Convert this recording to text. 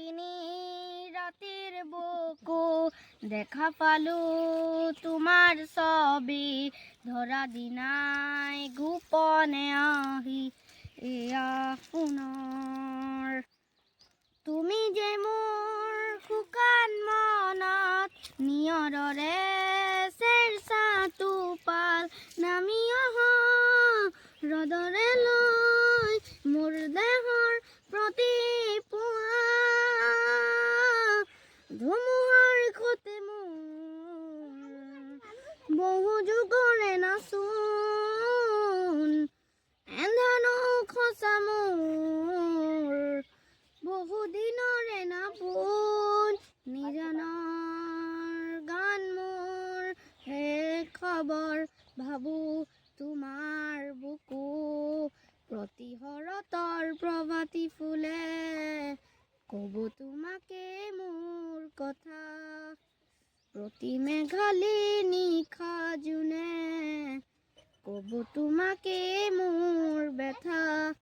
তিনি রাতের বুকু দেখা পালু তোমার ছবি ধরা দিনাই গোপনে আহি এয়া পুনৰ তুমি যে মোৰ শুকান মনত নিয়ৰৰে চেৰচা টোপাল নামি অহা ৰদৰে লৈ মোৰ দেহৰ প্ৰতি পুৱা ধুমুহাৰ খতে মোৰ বহু যুগৰে নাচোন এন্ধানো খচা মোৰ বহু দিনৰে নাপোন নিজানৰ গান মোৰ হে খবৰ ভাবো তোমাৰ বুকু প্ৰতিহৰতৰ প্ৰভাতী ফুলে কব তোমাকে মোৰ কথা প্ৰতি মেঘালী নিশা জোনে কব তোমাকে মোৰ ব্যথা